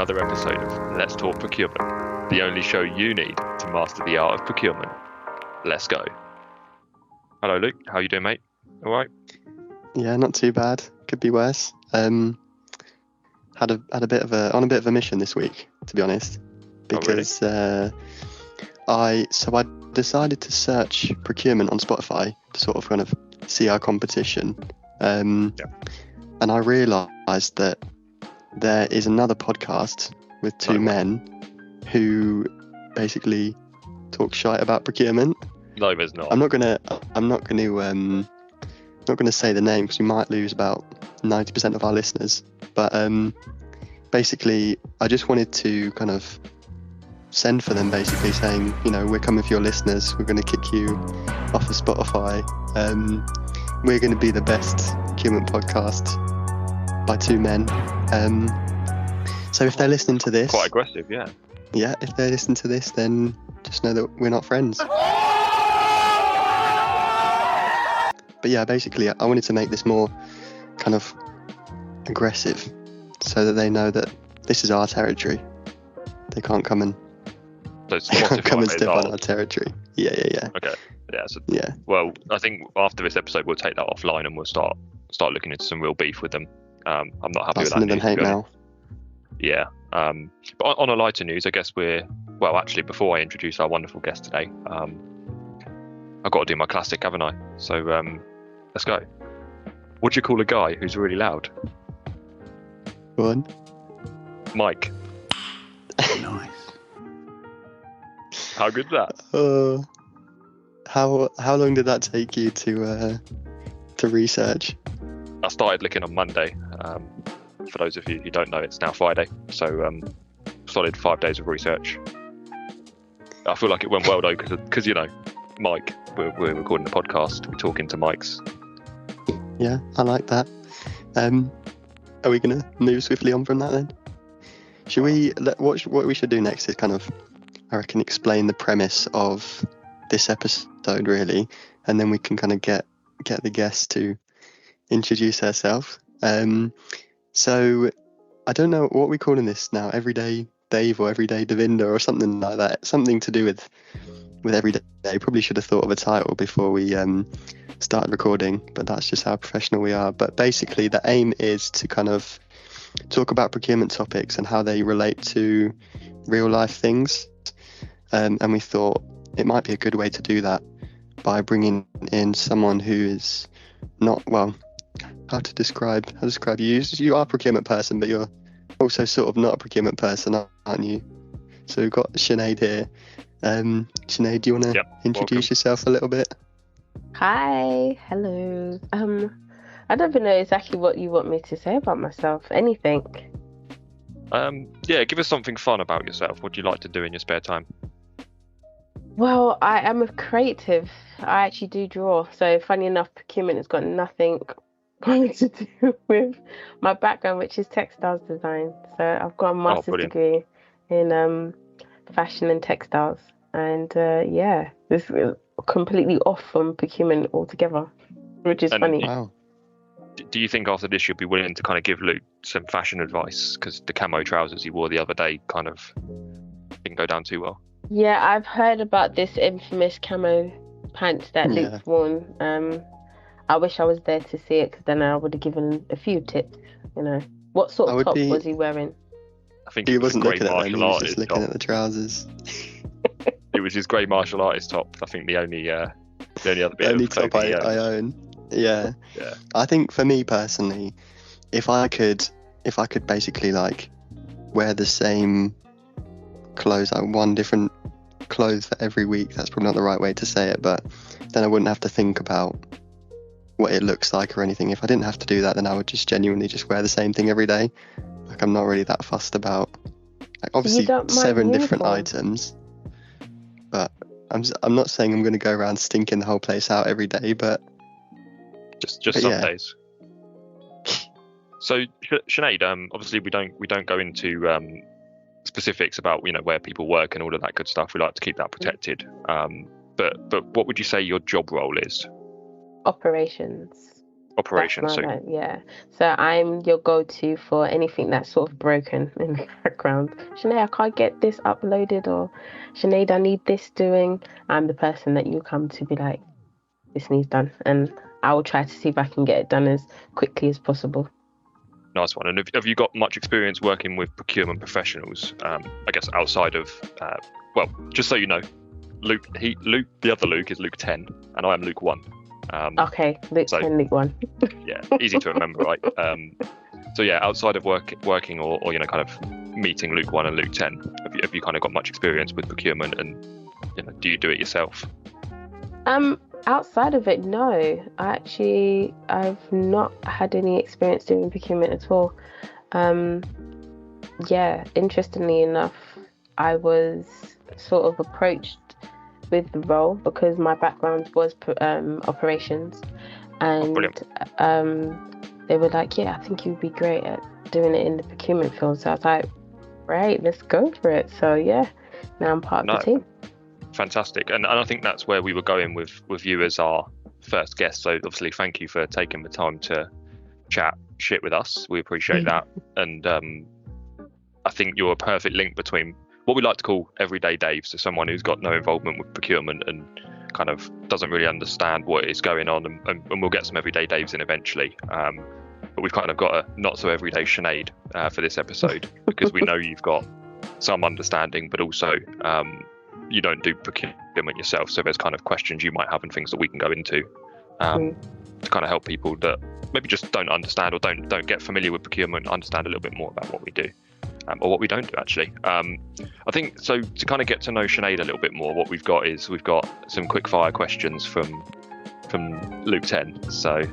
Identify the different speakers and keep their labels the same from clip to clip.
Speaker 1: another episode of Let's Talk Procurement, the only show you need to master the art of procurement. Let's go. Hello, Luke. How you doing, mate? All right?
Speaker 2: Yeah, not too bad. Could be worse. Had a bit of a mission this week, to be honest, because I decided to search procurement on Spotify to sort of kind of see our competition, and I realised that there is another podcast with two men who basically talk shite about procurement.
Speaker 1: No, there's not.
Speaker 2: I'm not gonna say the name because we might lose about 90% of our listeners. But basically, I just wanted to kind of send for them, basically saying, you know, we're coming for your listeners. We're going to kick you off of Spotify. We're going to be the best procurement podcast by two men. So if they're listening to this,
Speaker 1: quite aggressive, yeah.
Speaker 2: Yeah, if they're listening to this, then just know that we're not friends. But yeah, basically, I wanted to make this more kind of aggressive so that they know that this is our territory. They can't come and step on our territory. Yeah.
Speaker 1: Okay. Yeah. So,
Speaker 2: yeah.
Speaker 1: Well, I think after this episode, we'll take that offline and we'll start looking into some real beef with them. I'm not happy with that news.
Speaker 2: Hate mail.
Speaker 1: Yeah. But on a lighter news, I guess actually, before I introduce our wonderful guest today, I've got to do my classic, haven't I? So let's go. What do you call a guy who's really loud?
Speaker 2: Go on.
Speaker 1: Mike.
Speaker 3: Nice.
Speaker 1: How good's that?
Speaker 2: How long did that take you to research?
Speaker 1: I started looking on Monday. For those of you who don't know, it's now Friday. So solid 5 days of research. I feel like it went well though, because you know, Mike, we're recording the podcast. We're talking to mics.
Speaker 2: Yeah, I like that. Are we going to move swiftly on from that then? Should we? What we should do next is kind of, I reckon, explain the premise of this episode really, and then we can kind of get the guest to introduce herself. So I don't know what we're calling this now. Everyday Dave or Everyday Devinder or something like that. Something to do with Everyday. Probably should have thought of a title before we started recording, but that's just how professional we are. But basically, the aim is to kind of talk about procurement topics and how they relate to real life things. And we thought it might be a good way to do that by bringing in someone who is not, well, how to describe you. You are a procurement person, but you're also sort of not a procurement person, aren't you? So we've got Sinead here. Sinead, do you want to introduce yourself a little bit?
Speaker 4: Hi, hello. I don't even know exactly what you want me to say about myself. Anything?
Speaker 1: Give us something fun about yourself. What do you like to do in your spare time?
Speaker 4: Well, I am a creative. I actually do draw. So funny enough, procurement has got nothing to do with my background, which is textiles design. So I've got a master's degree in fashion and textiles. And this is completely off from procurement altogether, which is funny.
Speaker 2: Wow.
Speaker 1: Do you think after this you'll be willing to kind of give Luke some fashion advice? Because the camo trousers he wore the other day kind of didn't go down too well.
Speaker 4: Yeah, I've heard about this infamous camo pants that Luke's worn. I wish I was there to see it, because then I would have given a few tips. You know, what sort of top was he wearing?
Speaker 1: I think
Speaker 2: he
Speaker 1: it was
Speaker 2: wasn't looking at them. He was just looking
Speaker 1: top.
Speaker 2: at the trousers.
Speaker 1: It was his grey martial artist top. I think the only other bit
Speaker 2: only
Speaker 1: of
Speaker 2: top I own. Yeah. I think for me personally, if I could basically like wear the same clothes, like one different clothes for every week, that's probably not the right way to say it, but then I wouldn't have to think about what it looks like or anything. If I didn't have to do that, then I would just genuinely just wear the same thing every day. Like, I'm not really that fussed about, like, obviously 7 different items, but I'm not saying I'm going to go around stinking the whole place out every day, but
Speaker 1: just some days. So Sinead, obviously we don't go into specifics about, you know, where people work and all of that good stuff. We like to keep that protected. But what would you say your job role is?
Speaker 4: Operations.
Speaker 1: Operations. So
Speaker 4: Yeah. So I'm your go-to for anything that's sort of broken in the background. Sinead, I can't get this uploaded, or Sinead, I need this doing. I'm the person that you come to be like, this needs done, and I will try to see if I can get it done as quickly as possible.
Speaker 1: nice one. And have you got much experience working with procurement professionals? I guess outside of, well, just so you know, Luke, the other Luke is Luke 10, and I am Luke 1.
Speaker 4: Okay, Luke 10, Luke 1.
Speaker 1: Yeah, easy to remember, right? So yeah, outside of working or kind of meeting Luke 1 and Luke 10, have you kind of got much experience with procurement, and do you do it yourself?
Speaker 4: Outside of it, no. I've not had any experience doing procurement at all. Yeah, interestingly enough, I was sort of approached with the role because my background was operations, and they were like, yeah, I think you'd be great at doing it in the procurement field. So I was like, right, let's go for it. So yeah, now I'm part of the team.
Speaker 1: Fantastic. And I think that's where we were going with you as our first guest. So obviously, thank you for taking the time to chat shit with us. We appreciate that. And I think you're a perfect link between what we like to call everyday Dave, so someone who's got no involvement with procurement and kind of doesn't really understand what is going on, and we'll get some everyday Daves in eventually. But we've kind of got a not so everyday Sinead for this episode because we know you've got some understanding, but also you don't do procurement yourself, so there's kind of questions you might have and things that we can go into to kind of help people that maybe just don't understand or don't get familiar with procurement, understand a little bit more about what we do. Or what we don't do, actually. I think, so to kind of get to know Sinead a little bit more, what we've got some quick fire questions from Luke 10. So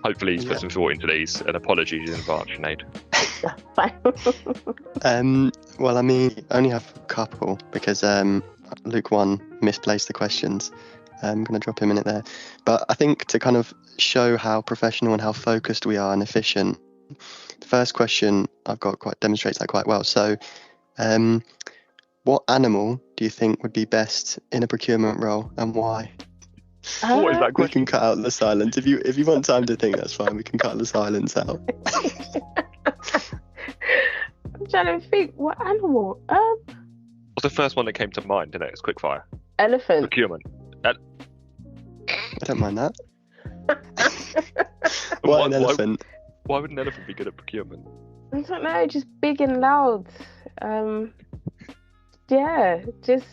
Speaker 1: hopefully he's put some thought into these, and apologies in advance, Sinead.
Speaker 2: Well, I mean, I only have a couple because Luke 1 misplaced the questions. I'm going to drop him in it there. But I think to kind of show how professional and how focused we are and efficient, the first question I've got demonstrates that quite well. So, what animal do you think would be best in a procurement role, and why?
Speaker 1: What is that question?
Speaker 2: We can cut out the silence. If you want time to think, that's fine. We can cut the silence out.
Speaker 4: I'm trying to think, what animal?
Speaker 1: What's the first one that came to mind? It's quickfire.
Speaker 4: Elephant.
Speaker 1: Procurement.
Speaker 2: I don't mind that. Why an elephant?
Speaker 1: Why would an elephant be good at procurement?
Speaker 4: I don't know, just big and loud. Yeah, just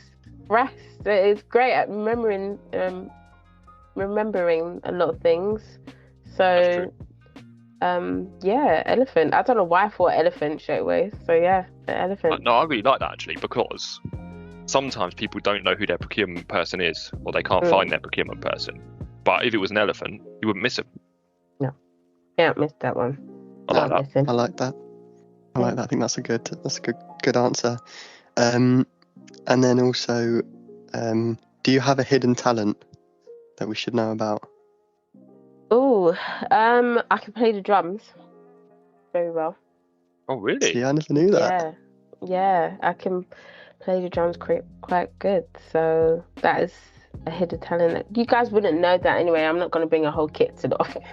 Speaker 4: rest. It's great at remembering a lot of things. So, yeah, elephant. I don't know why I thought elephant straight away. So yeah, the elephant.
Speaker 1: No, I really like that actually, because sometimes people don't know who their procurement person is, or they can't find their procurement person. But if it was an elephant, you wouldn't miss him.
Speaker 4: No, can't miss that one.
Speaker 1: I like that.
Speaker 2: I like that. I think that's a good answer. And then also, do you have a hidden talent that we should know about?
Speaker 4: Oh, I can play the drums very well.
Speaker 1: Oh, really?
Speaker 2: See, I never knew that.
Speaker 4: Yeah, I can play the drums quite good. So that is a hidden talent. You guys wouldn't know that anyway. I'm not going to bring a whole kit to the office.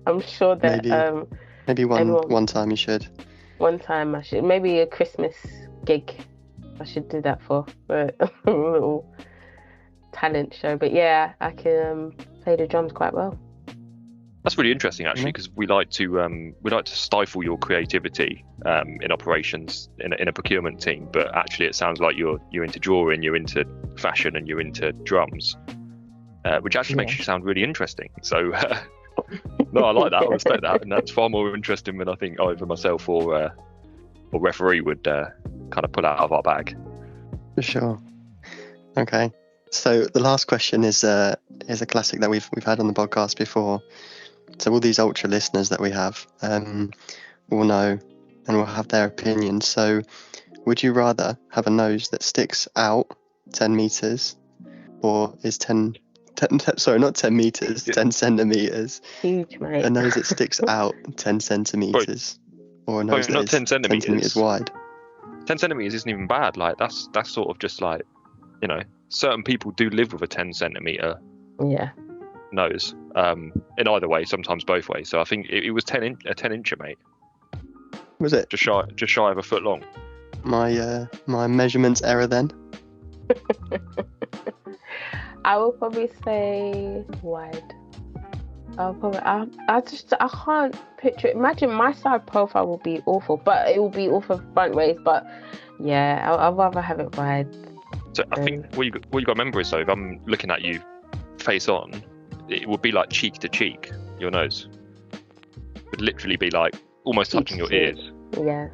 Speaker 4: I'm sure that
Speaker 2: maybe one time you should.
Speaker 4: One time I should. Maybe a Christmas gig. I should do that for a little talent show. But yeah, I can play the drums quite well.
Speaker 1: That's really interesting, actually, because we like to stifle your creativity in operations in a procurement team. But actually, it sounds like you're into drawing, you're into fashion, and you're into drums, which actually makes you sound really interesting. So. No, I like that. I respect that, and that's far more interesting than I think either myself or referee would kind of pull out of our bag.
Speaker 2: For sure. Okay, so the last question is a classic that we've had on the podcast before. So all these ultra listeners that we have will know and will have their opinions. So, would you rather have a nose that sticks out 10 meters, or is 10 centimeters.
Speaker 4: Huge, mate.
Speaker 2: A nose that sticks out 10 centimeters, or a nose that
Speaker 1: not
Speaker 2: is
Speaker 1: 10 centimeters.
Speaker 2: 10 centimeters wide.
Speaker 1: 10 centimeters isn't even bad. Like that's sort of just like, certain people do live with a 10 centimeter.
Speaker 4: Yeah.
Speaker 1: knows. In either way, sometimes both ways. So I think it was a 10-incher, mate.
Speaker 2: Was it
Speaker 1: Just shy of a foot long.
Speaker 2: my measurements error then?
Speaker 4: I will probably say wide. I can't picture it. Imagine my side profile will be awful, but it will be awful front ways. But yeah, I'd rather have it wide.
Speaker 1: So I think what you got to remember is, though, if I'm looking at you face on, it would be like cheek to cheek. Your nose would literally be like almost touching your ears.
Speaker 4: Yeah.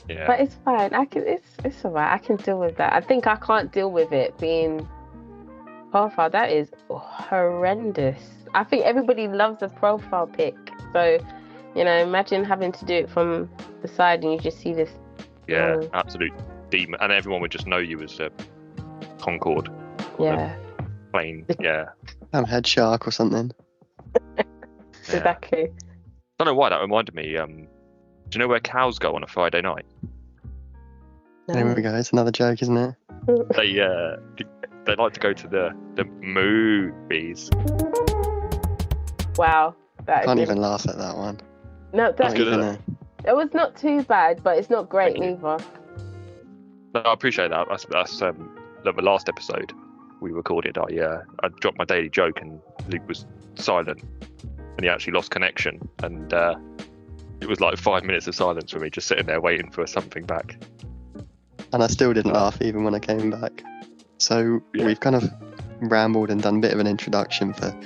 Speaker 1: Yeah.
Speaker 4: But it's fine. It's alright. I can deal with that. I think I can't deal with it being profile. That is horrendous. I think everybody loves a profile pic. So, imagine having to do it from the side and you just see this.
Speaker 1: Yeah, absolute demon, and everyone would just know you as a Concorde.
Speaker 4: Yeah.
Speaker 1: Plain. Yeah.
Speaker 2: I'm head shark or something.
Speaker 4: Exactly.
Speaker 1: I don't know why that reminded me. Do you know where cows go on a Friday night?
Speaker 2: There we go. It's another joke, isn't it?
Speaker 1: They like to go to the movies.
Speaker 4: Wow.
Speaker 2: Can't even laugh at that one.
Speaker 4: No,
Speaker 1: That's good, isn't
Speaker 2: it?
Speaker 4: it was not too bad, but it's not great either.
Speaker 1: No, I appreciate that. That's the last episode we recorded. I dropped my daily joke and Luke was silent, and he actually lost connection, and it was like 5 minutes of silence for me, just sitting there waiting for something back.
Speaker 2: And I still didn't laugh even when I came back. So we've kind of rambled and done a bit of an introduction for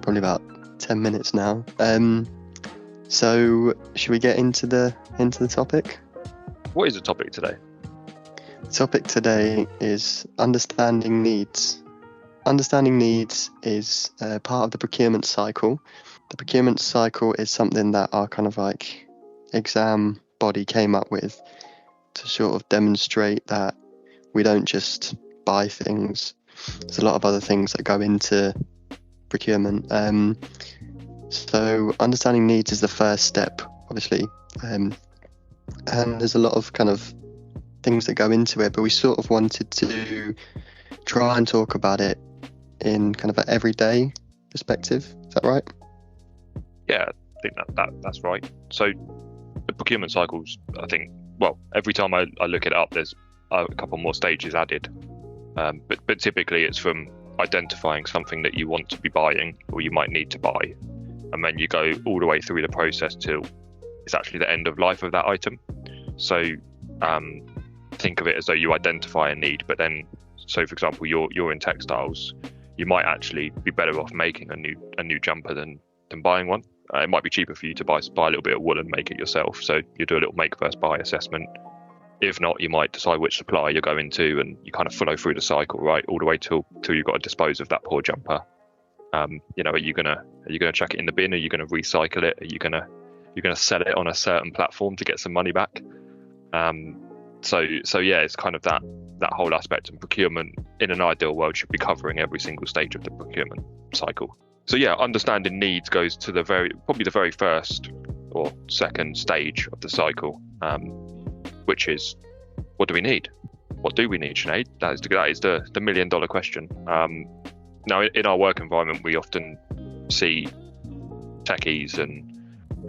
Speaker 2: probably about 10 minutes now. So should we get into the topic?
Speaker 1: What is the topic today?
Speaker 2: The topic today is understanding needs. Understanding needs is part of the procurement cycle. The procurement cycle is something that our kind of like exam body came up with to sort of demonstrate that we don't just buy things. There's a lot of other things that go into procurement. So understanding needs is the first step, obviously. And there's a lot of kind of things that go into it, but we sort of wanted to try and talk about it in kind of an everyday perspective. Is that right?
Speaker 1: Yeah, I think that's right. So the procurement cycles, I think, well, every time I look it up, there's a couple more stages added. But typically it's from identifying something that you want to be buying or you might need to buy. And then you go all the way through the process till it's actually the end of life of that item. So think of it as though you identify a need, but then, so for example, you're in textiles, you might actually be better off making a new jumper than buying one. It might be cheaper for you to buy a little bit of wool and make it yourself. So you do a little make versus buy assessment. If not, you might decide which supplier you're going to, and you kind of follow through the cycle, right, all the way till you've got to dispose of that poor jumper. Are you gonna chuck it in the bin? Are you gonna recycle it? Are you gonna sell it on a certain platform to get some money back? So yeah, it's kind of that whole aspect, and procurement in an ideal world should be covering every single stage of the procurement cycle. So yeah, understanding needs goes to probably the very first or second stage of the cycle, which is, what do we need? What do we need, Sinead? That is the $1 million question. Now, in our work environment, we often see techies and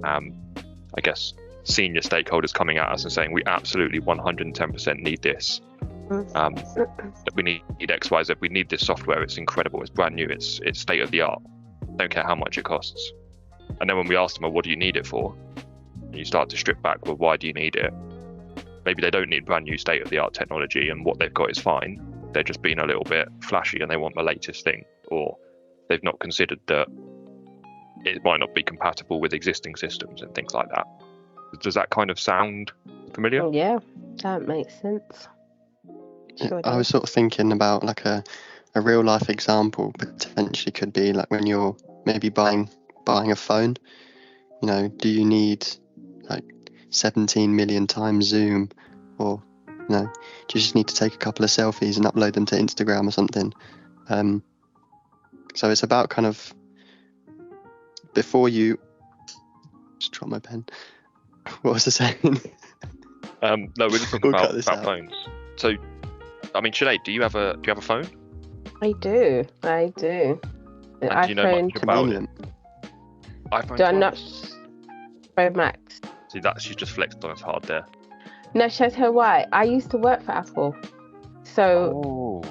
Speaker 1: I guess senior stakeholders coming at us and saying we absolutely 110% need this. That we need X, Y, Z. We need this software. It's incredible. It's brand new. It's state of the art. Don't care how much it costs. And then when we ask them, well, what do you need it for? And you start to strip back, well, why do you need it? Maybe they don't need brand new state of the art technology and what they've got is fine. They're just being a little bit flashy and they want the latest thing, or they've not considered that it might not be compatible with existing systems and things like that. Does that kind of sound familiar?
Speaker 4: Yeah, that makes sense. Sure
Speaker 2: I was sort of thinking about like a real life example potentially could be like when you're maybe buying a phone. Do you need like 17 million times zoom, or do you just need to take a couple of selfies and upload them to Instagram or something? So it's about kind of before you just drop my pen. What was I saying?
Speaker 1: No, we're just talking about phones. So, I mean, Sinead, do you have a phone?
Speaker 4: I do. The
Speaker 1: And do you know
Speaker 4: iPhone.
Speaker 1: much about it?
Speaker 2: Convenient.
Speaker 1: iPhone
Speaker 4: Do I
Speaker 1: 12?
Speaker 4: not Pro Max?
Speaker 1: See, that she just flexed on us hard there.
Speaker 4: No, should I tell you why? I used to work for Apple, so
Speaker 1: Oh.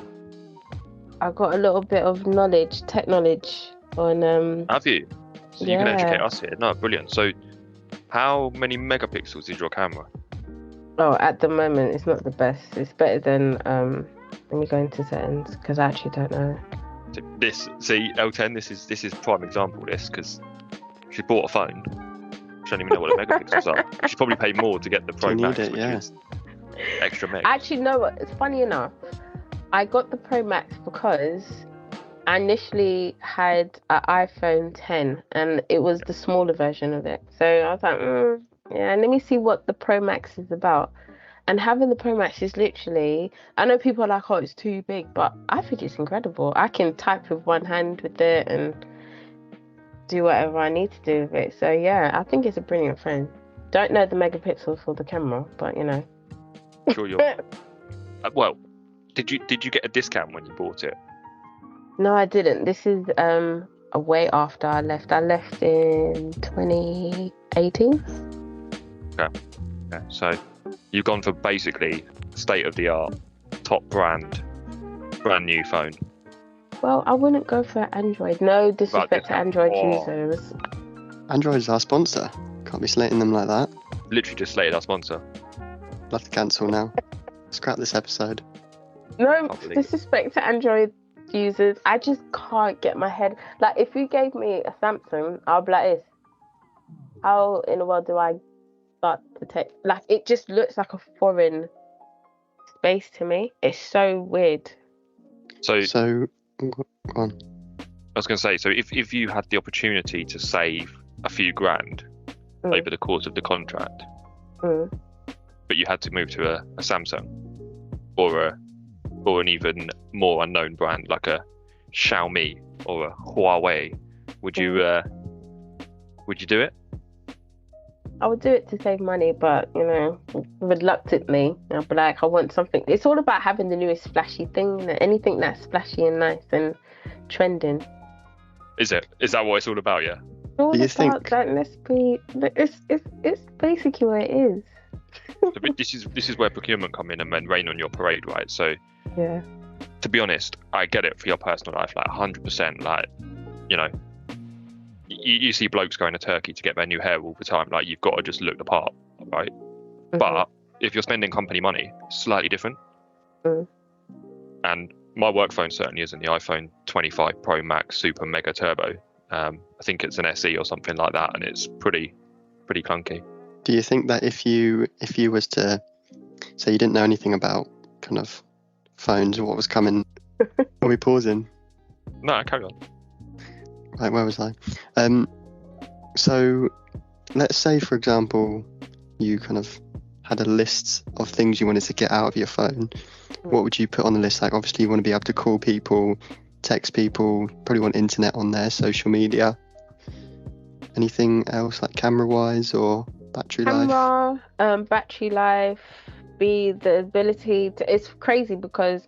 Speaker 4: I got a little bit of tech knowledge on.
Speaker 1: Have you? So you can
Speaker 4: Yeah.
Speaker 1: educate us here. No, brilliant. So how many megapixels is your camera?
Speaker 4: Oh, at the moment, it's not the best. It's better than let me go into settings because I actually don't know.
Speaker 1: So see, L10, this is prime example of this, because she bought a phone. She don't even know what the megapixels are. She probably paid more to get the Pro
Speaker 2: You need
Speaker 1: Max,
Speaker 2: it,
Speaker 1: which
Speaker 2: yeah.
Speaker 1: is extra meg.
Speaker 4: Actually, no. It's funny enough. I got the Pro Max because I initially had an iPhone 10 and it was the smaller version of it. So I was like, yeah, let me see what the Pro Max is about. And having the Pro Max is literally, I know people are like, oh, it's too big, but I think it's incredible. I can type with one hand with it and do whatever I need to do with it. So yeah, I think it's a brilliant phone. Don't know the megapixels for the camera, but you know.
Speaker 1: Sure you're. Well, did you get a discount when you bought it?
Speaker 4: No, I didn't. This is a way after I left. I left in 2018.
Speaker 1: Yeah. So you've gone for basically state of the art, top brand new phone.
Speaker 4: Well, I wouldn't go for Android. No disrespect to Android
Speaker 1: Oh.
Speaker 4: users.
Speaker 2: Android is our sponsor. Can't be slating them like that.
Speaker 1: Literally just slated our sponsor.
Speaker 2: I'll have to cancel now. Scrap this episode.
Speaker 4: No
Speaker 1: Can't believe it.
Speaker 4: disrespect to Android users. I just can't get my head. Like, if you gave me a Samsung, I'll be like this. How in the world do I start to take? Like, it just looks like a foreign space to me. It's so weird.
Speaker 1: So
Speaker 2: Go on.
Speaker 1: I was going to say, so if you had the opportunity to save a few grand
Speaker 4: Mm.
Speaker 1: over the course of the contract,
Speaker 4: Mm.
Speaker 1: but you had to move to a Samsung or an even more unknown brand like a Xiaomi or a Huawei, would you do it?
Speaker 4: I would do it to save money, but you know, reluctantly, I'll be like, I want something. It's all about having the newest flashy thing. You know, anything that's flashy and nice and trending.
Speaker 1: Is that what it's all about? Yeah.
Speaker 4: It's all
Speaker 2: Do you
Speaker 4: about
Speaker 2: think-
Speaker 4: that. It's basically what it is.
Speaker 1: So, but this is where procurement come in and then rain on your parade, right? So
Speaker 4: Yeah.
Speaker 1: to be honest, I get it for your personal life, like 100%. Like, you know, you see blokes going to Turkey to get their new hair all the time. Like, you've got to just look the part, right?
Speaker 4: Mhm.
Speaker 1: But if you're spending company money, slightly different.
Speaker 4: Mm.
Speaker 1: And my work phone certainly isn't the iPhone 25 Pro Max Super Mega Turbo. I think it's an SE or something like that, and it's pretty clunky.
Speaker 2: Do you think that if you was to say you didn't know anything about kind of phones or what was coming, are we pausing?
Speaker 1: No, carry on.
Speaker 2: Right, where was I? So let's say, for example, you kind of had a list of things you wanted to get out of your phone. What would you put on the list? Like, obviously you want to be able to call people, text people, probably want internet on there, social media. Anything else, like camera wise or battery life?
Speaker 4: Camera, battery life, the ability to. It's crazy because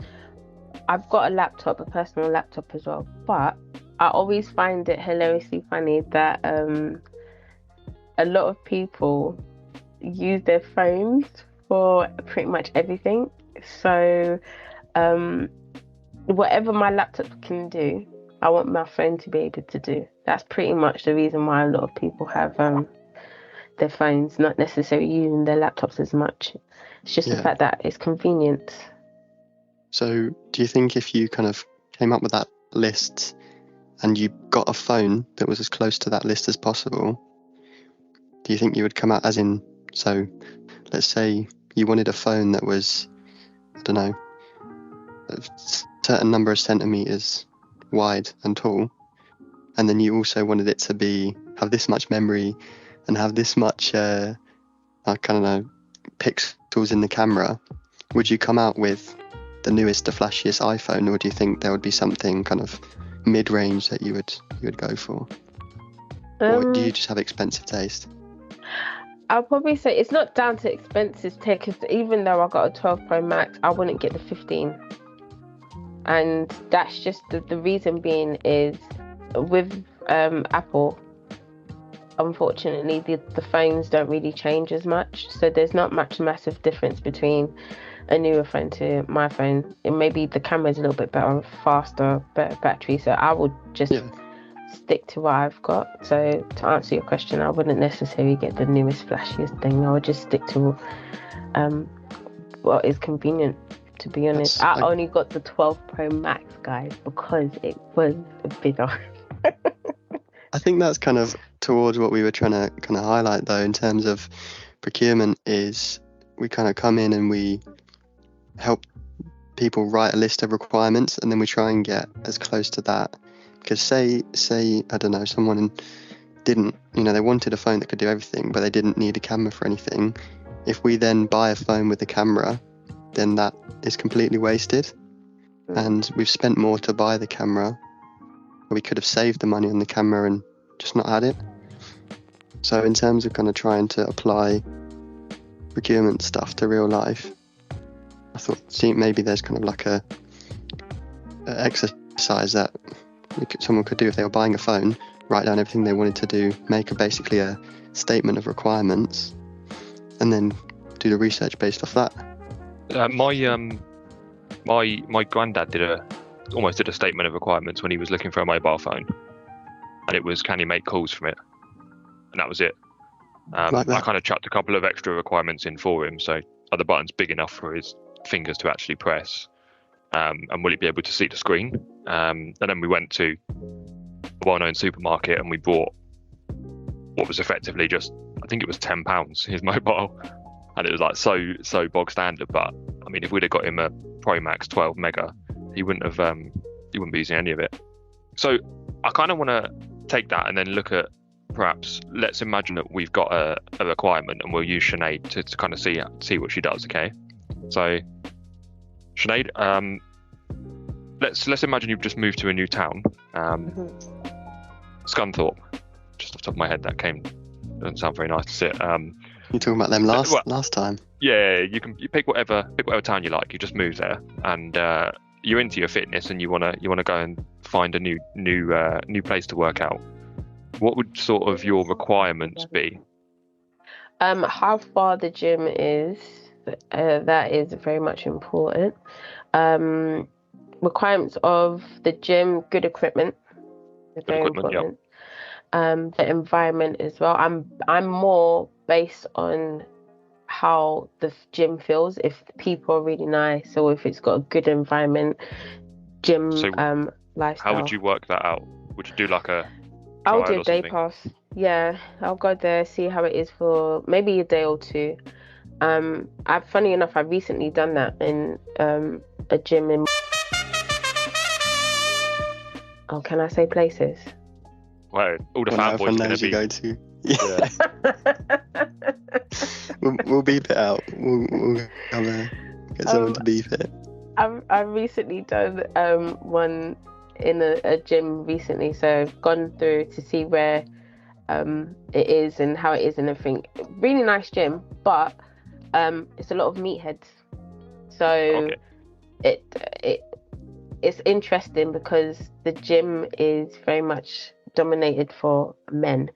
Speaker 4: I've got a laptop, a personal laptop as well, but I always find it hilariously funny that a lot of people use their phones for pretty much everything. So whatever my laptop can do, I want my phone to be able to do. That's pretty much the reason why a lot of people have their phones, not necessarily using their laptops as much. It's just the
Speaker 2: Yeah.
Speaker 4: fact that it's convenient.
Speaker 2: So do you think if you kind of came up with that list and you got a phone that was as close to that list as possible, do you think you would come out as in, so let's say you wanted a phone that was, I don't know, a certain number of centimeters wide and tall, and then you also wanted it to have this much memory and have this much I don't know, pixels in the camera, would you come out with the newest, the flashiest iPhone, or do you think there would be something kind of mid-range that you would go for? Or do you just have expensive taste?
Speaker 4: I'll probably say it's not down to expensive tech, because even though I got a 12 Pro Max, I wouldn't get the 15. And that's just the reason being is with Apple, unfortunately, the phones don't really change as much. So there's not much massive difference between a newer phone to my phone. It may be the camera's a little bit better, faster, better battery. So I would just stick to what I've got. So to answer your question, I wouldn't necessarily get the newest, flashiest thing. I would just stick to what is convenient. To be honest, I only got the 12 Pro Max, guys, because it was bigger.
Speaker 2: I think that's kind of towards what we were trying to kind of highlight, though, in terms of procurement, is we kind of come in and we help people write a list of requirements, and then we try and get as close to that. Because say I don't know, someone didn't, they wanted a phone that could do everything, but they didn't need a camera for anything. If we then buy a phone with a camera, then that is completely wasted. And we've spent more to buy the camera. We could have saved the money on the camera and just not had it. So in terms of kind of trying to apply procurement stuff to real life, I thought maybe there's kind of like a exercise that someone could do if they were buying a phone, write down everything they wanted to do, make basically a statement of requirements, and then do the research based off that.
Speaker 1: My granddad almost did a statement of requirements when he was looking for a mobile phone, and it was, can he make calls from it? And that was it.
Speaker 2: Like that.
Speaker 1: I kind of chucked a couple of extra requirements in for him. So are the buttons big enough for his fingers to actually press? And will he be able to see the screen? And then we went to a well-known supermarket and we bought what was effectively just, I think it was £10, his mobile. And it was like so bog standard. But I mean, if we'd have got him a Pro Max 12 mega, he wouldn't be using any of it. So I kind of want to take that and then look at, perhaps, let's imagine that we've got a requirement, and we'll use Sinead to kind of see what she does. Okay, so Sinead, let's imagine you've just moved to a new town, Scunthorpe. Just off the top of my head, doesn't sound very nice to sit.
Speaker 2: You're talking about them last time.
Speaker 1: Yeah, you pick whatever town you like. You just move there, and you're into your fitness, and you wanna go and find a new place to work out. What would sort of your requirements be?
Speaker 4: How far the gym is, that is very much important. Requirements of the gym, good equipment, very important. Yep. The environment as well. I'm more based on how the gym feels. If the people are really nice, or if it's got a good environment, gym lifestyle.
Speaker 1: How would you work that out? Would you do like a
Speaker 4: I'll do a day pass. Yeah, I'll go there, see how it is for maybe a day or two. Funny enough, I've recently done that in a gym in. Oh, can I say places?
Speaker 1: Well, all the fanboys are going to be.
Speaker 2: Go to. Yeah. we'll beep it out. We'll get someone to beep it.
Speaker 4: I've recently done one in a gym recently, so I've gone through to see where it is and how it is and everything. Really nice gym, but it's a lot of meatheads, so it's interesting because the gym is very much dominated for men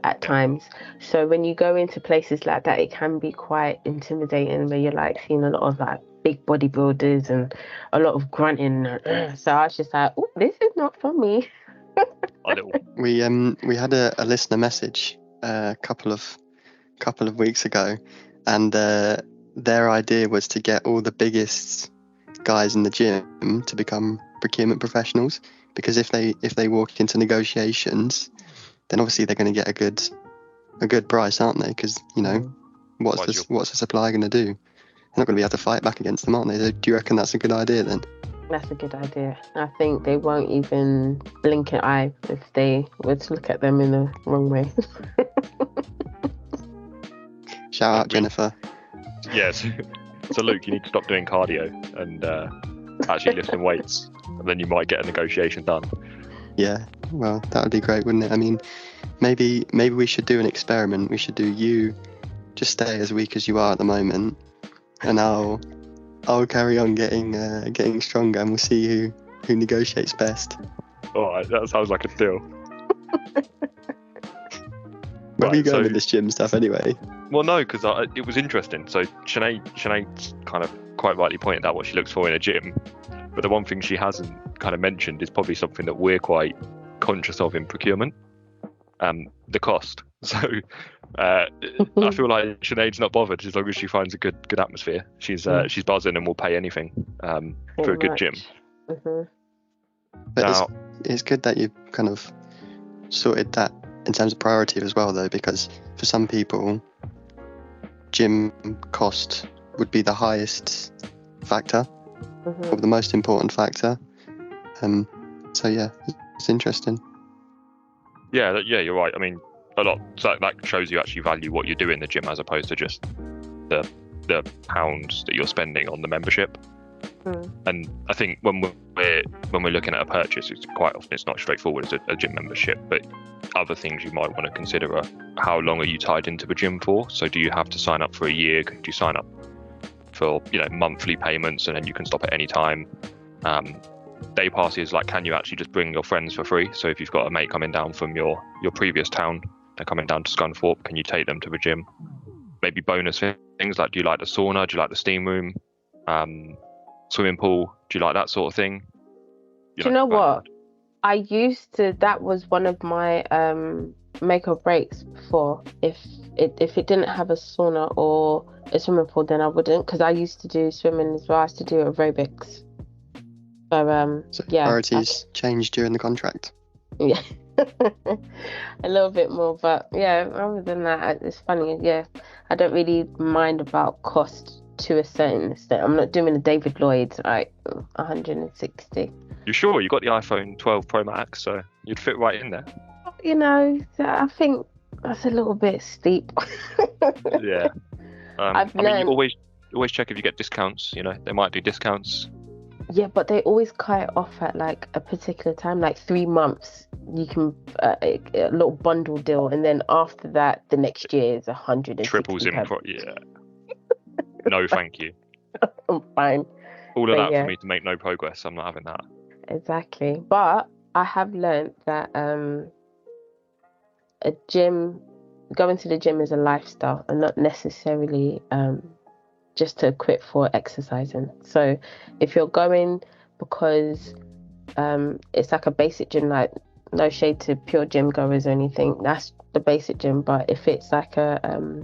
Speaker 4: at times. So when you go into places like that, it can be quite intimidating, where you're like seeing a lot of like big bodybuilders and a lot of grunting. So I was just like, oh, this is not for me.
Speaker 2: We had a listener message a couple of weeks ago, and their idea was to get all the biggest guys in the gym to become procurement professionals, because if they walk into negotiations, then obviously they're going to get a good price, aren't they? Because what's the supplier going to do? They're not going to be able to fight back against them, aren't they? So do you reckon that's a good idea then?
Speaker 4: That's a good idea. I think they won't even blink an eye if they were to look at them in the wrong way.
Speaker 2: Shout out, Jennifer.
Speaker 1: Yes. So Luke, you need to stop doing cardio and actually lifting weights, and then you might get a negotiation done.
Speaker 2: Yeah, well, that would be great, wouldn't it? I mean, maybe we should do an experiment. We should do you just stay as weak as you are at the moment, and I'll carry on getting stronger, and we'll see who negotiates best.
Speaker 1: All right, that sounds like a deal.
Speaker 2: Where were you
Speaker 1: Right,
Speaker 2: going
Speaker 1: so-
Speaker 2: with this gym stuff anyway?
Speaker 1: Well, no, because it was interesting. So Sinead kind of quite rightly pointed out what she looks for in a gym, but the one thing she hasn't kind of mentioned is probably something that we're quite conscious of in procurement, the cost. So I feel like Sinead's not bothered as long as she finds a good atmosphere. She's buzzing and will pay anything for a good gym.
Speaker 4: Mhm.
Speaker 2: But
Speaker 1: Now,
Speaker 2: it's good that you kind of sorted that in terms of priority as well, though, because for some people, gym cost would be the highest factor
Speaker 4: Mhm.
Speaker 2: or the most important factor. So yeah, it's interesting.
Speaker 1: yeah, you're right. I mean, a lot. So that shows you actually value what you do in the gym as opposed to just the pounds that you're spending on the membership.
Speaker 4: Mm.
Speaker 1: And I think when we're looking at a purchase, it's quite often it's not straightforward as a gym membership, but other things you might want to consider are how long are you tied into a gym for? So do you have to sign up for a year? Could you sign up for monthly payments and then you can stop at any time? Day passes, like, can you actually just bring your friends for free? So if you've got a mate coming down from your previous town, they're coming down to Scunthorpe, can you take them to the gym? Maybe bonus things like, do you like the sauna? Do you like the steam room? Swimming pool? Do you like that sort of thing?
Speaker 4: Do you know what? I used to. That was one of my make or breaks before. If it didn't have a sauna or a swimming pool, then I wouldn't. Because I used to do swimming as well. I used to do aerobics. So yeah,
Speaker 2: priorities change during the contract.
Speaker 4: Yeah, a little bit more, but yeah. Other than that, it's funny. Yeah, I don't really mind about cost to a certain extent. I'm not doing a David Lloyd like 160.
Speaker 1: You sure? You got the iPhone 12 Pro Max, so you'd fit right in there.
Speaker 4: I think that's a little bit steep.
Speaker 1: Yeah.
Speaker 4: I've
Speaker 1: I mean, you
Speaker 4: learned.
Speaker 1: always check if you get discounts. They might do discounts.
Speaker 4: Yeah, but they always cut it off at like a particular time, like 3 months. You can a little bundle deal, and then after that, the next year is 160.
Speaker 1: Triples in. Yeah. No, thank you.
Speaker 4: I'm fine.
Speaker 1: All of
Speaker 4: But
Speaker 1: that
Speaker 4: yeah.
Speaker 1: for me to make no progress. I'm not having that.
Speaker 4: Exactly. But I have learned that going to the gym is a lifestyle and not necessarily just to equip for exercising. So if you're going because it's like a basic gym, like no shade to pure gym goers or anything, that's the basic gym. But if it's like a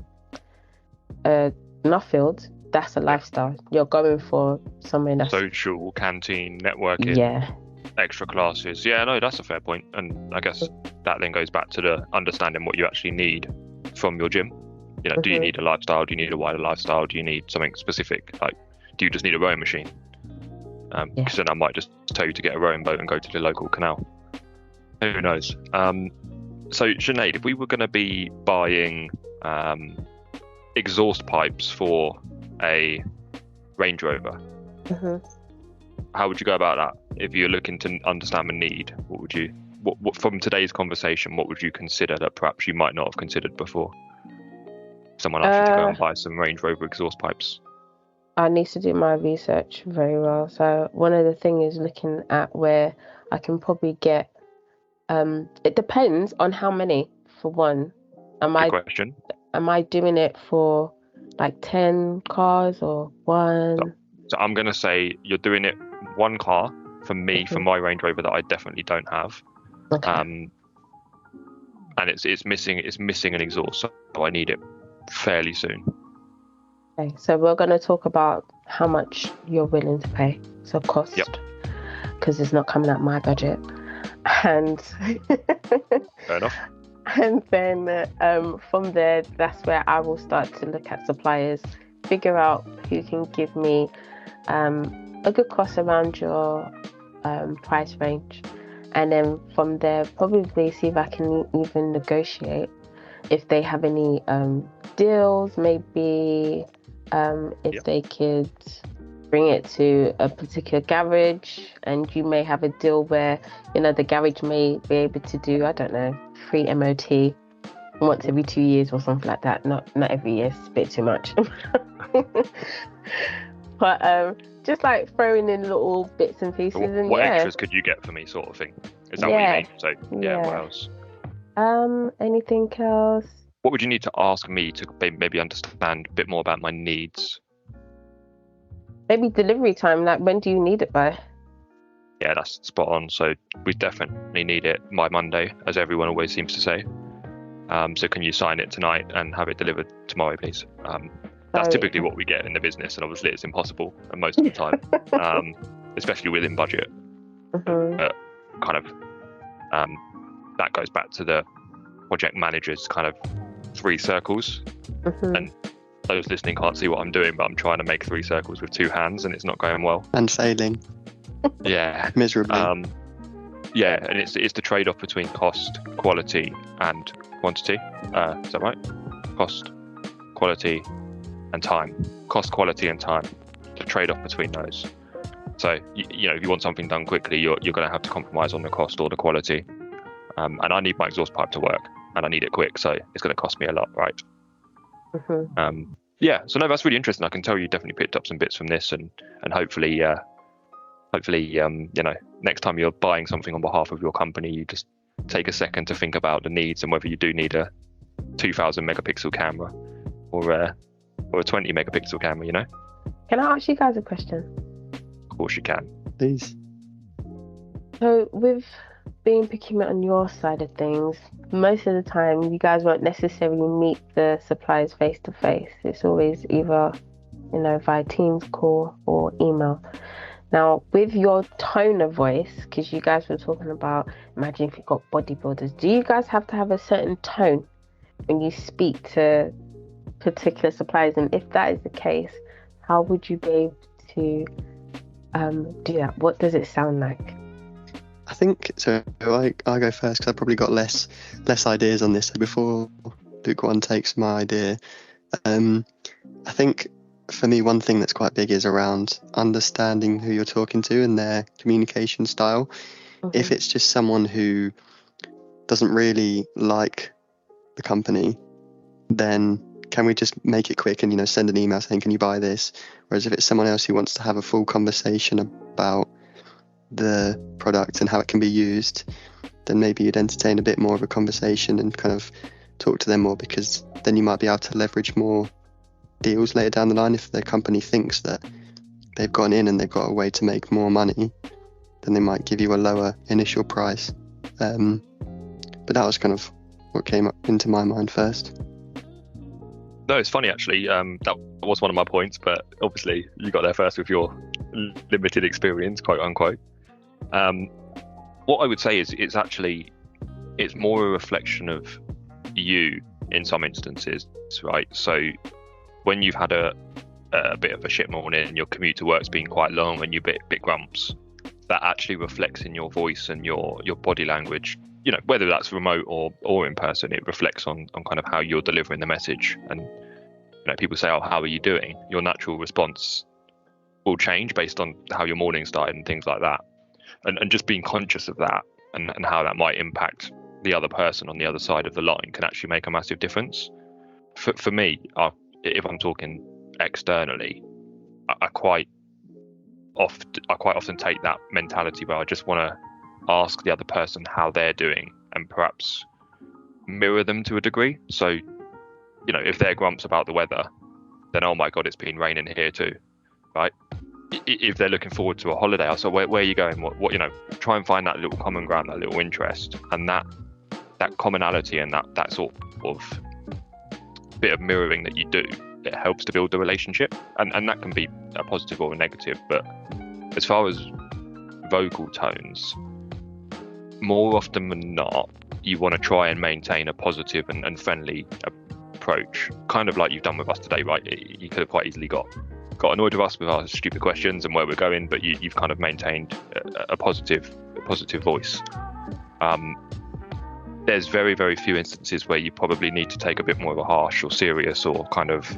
Speaker 4: Nuffield, that's a lifestyle. You're going for somewhere that's
Speaker 1: Social, canteen, networking,
Speaker 4: yeah.
Speaker 1: extra classes. Yeah, no, that's a fair point. And I guess that then goes back to the understanding what you actually need from your gym. Do you need a lifestyle? Do you need a wider lifestyle? Do you need something specific? Like, do you just need a rowing machine? Because then I might just tell you to get a rowing boat and go to the local canal. Who knows? So, Sinead, if we were going to be buying exhaust pipes for a Range Rover, how would you go about that? If you're looking to understand the need, what would you, what from today's conversation, what would you consider that perhaps you might not have considered before? Someone asked you to go and buy some Range Rover exhaust pipes.
Speaker 4: I need to do my research very well. So one of the things is looking at where I can probably get. It depends on how many. For one,
Speaker 1: Good question.
Speaker 4: Am I doing it for like 10 cars or one?
Speaker 1: So I'm going to say you're doing it one car for me, for my Range Rover that I definitely don't have.
Speaker 4: Okay.
Speaker 1: And it's missing an exhaust, so I need it fairly soon.
Speaker 4: Okay, so we're going to talk about how much you're willing to pay, so cost, because it's not coming out my budget, and
Speaker 1: Fair enough.
Speaker 4: And then from there, that's where I will start to look at suppliers, figure out who can give me a good cost around your price range, and then from there probably see if I can even negotiate if they have any deals, maybe if they could bring it to a particular garage, and you may have a deal where the garage may be able to do, I don't know, free MOT once every 2 years or something like that. Not every year, it's a bit too much. But just like throwing in little bits and pieces.
Speaker 1: What extras could you get for me, sort of thing? Is that what you
Speaker 4: Yeah.
Speaker 1: mean? So yeah, what else?
Speaker 4: Anything else?
Speaker 1: What would you need to ask me to maybe understand a bit more about my needs?
Speaker 4: Maybe delivery time. Like, when do you need it by?
Speaker 1: Yeah, that's spot on. So we definitely need it by Monday, as everyone always seems to say. So can you sign it tonight and have it delivered tomorrow, please? That's typically what we get in the business, and obviously it's impossible most of the time, especially within budget. Kind of that goes back to the project manager's kind of 3 circles. And those listening can't see what I'm doing, but I'm trying to make 3 circles with 2 hands, and it's not going well.
Speaker 2: And sailing.
Speaker 1: Yeah.
Speaker 2: Miserably.
Speaker 1: Yeah, and it's the trade-off between cost, quality, and quantity. Is that right? Cost, quality, and time. Cost, quality, and time. The trade-off between those. So you know, if you want something done quickly, you're going to have to compromise on the cost or the quality. And I need my exhaust pipe to work, and I need it quick, so it's going to cost me a lot, right? Yeah. So no, that's really interesting. I can tell you definitely picked up some bits from this, and hopefully, you know, next time you're buying something on behalf of your company, you just take a second to think about the needs and whether you do need a 2000 megapixel camera or a 20 megapixel camera. You know.
Speaker 4: Can I ask you guys a question?
Speaker 1: Of course you can.
Speaker 2: Please.
Speaker 4: So with being procurement on your side of things, most of the time you guys won't necessarily meet the suppliers face to face. It's always either, you know, via Teams call or email. Now, with your tone of voice, because you guys were talking about, imagine if you've got bodybuilders, do you guys have to have a certain tone when you speak to particular suppliers? And if that is the case, how would you be able to do that? What does it sound like?
Speaker 2: I think so. I go first because I've probably got less ideas on this. So before Luke one takes my idea, I think for me one thing that's quite big is around understanding who you're talking to and their communication style. If it's just someone who doesn't really like the company, then can we just make it quick and, you know, send an email saying, can you buy this? Whereas if it's someone else who wants to have a full conversation about the product and how it can be used, then maybe you'd entertain a bit more of a conversation and kind of talk to them more, because then you might be able to leverage more deals later down the line. If their company thinks that they've gone in and they've got a way to make more money, then they might give you a lower initial price. But that was kind of what came up into my mind first.
Speaker 1: No, it's funny actually. That was one of my points, but obviously you got there first with your limited experience, quote unquote. What I would say is it's more a reflection of you in some instances, right? So when you've had a bit of a shit morning and your commute to work's been quite long and you bit grumps, that actually reflects in your voice and your body language. You know, whether that's remote or in person, it reflects on kind of how you're delivering the message. And you know, people say, "Oh, how are you doing?" Your natural response will change based on how your morning started and things like that. And just being conscious of that and how that might impact the other person on the other side of the line can actually make a massive difference. For me, if I'm talking externally, I quite often take that mentality where I just want to ask the other person how they're doing and perhaps mirror them to a degree. So, you know, if they're grumps about the weather, then oh my god, it's been raining here too, right? If they're looking forward to a holiday, I'll say, where are you going? What you know, try and find that little common ground, that little interest, and that commonality and that sort of bit of mirroring that you do, it helps to build the relationship, and that can be a positive or a negative. But as far as vocal tones, more often than not, you want to try and maintain a positive and friendly approach, kind of like you've done with us today, right? You could have quite easily got annoyed with us with our stupid questions and where we're going, but you've kind of maintained a positive voice. There's very, very few instances where you probably need to take a bit more of a harsh or serious or kind of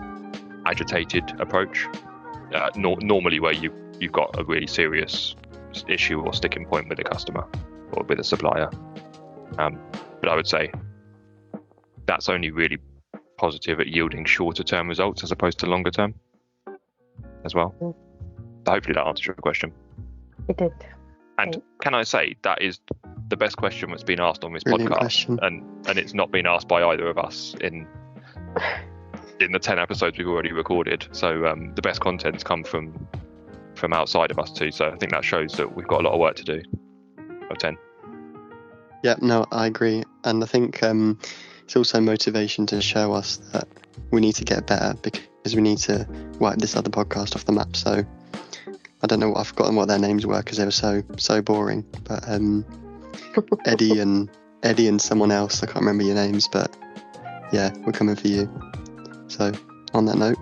Speaker 1: agitated approach. Normally where you've got a really serious issue or sticking point with a customer or with a supplier. But I would say that's only really positive at yielding shorter term results as opposed to longer term as well. Hopefully that answers your question.
Speaker 4: It did.
Speaker 1: And can I say that is the best question that's been asked on this
Speaker 2: Brilliant
Speaker 1: podcast,
Speaker 2: question.
Speaker 1: and it's not been asked by either of us in the 10 episodes we've already recorded. So the best content's come from outside of us too. So I think that shows that we've got a lot of work to do. Of 10.
Speaker 2: Yeah, no, I agree. And I think it's also motivation to show us that we need to get better, because we need to wipe this other podcast off the map. So I don't know, I've forgotten what their names were because they were so boring. But Eddie and someone else, I can't remember your names, but yeah, we're coming for you. So on that note,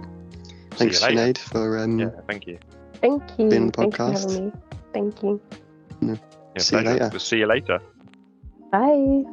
Speaker 2: thanks
Speaker 1: you later.
Speaker 2: Sinead for
Speaker 1: Yeah, thank you.
Speaker 4: Thank you.
Speaker 2: Being on the
Speaker 4: Thank you for
Speaker 2: podcast.
Speaker 4: having me. Thank you.
Speaker 1: Yeah,
Speaker 2: See you
Speaker 1: pleasure.
Speaker 2: later.
Speaker 1: We'll see you later.
Speaker 4: Bye.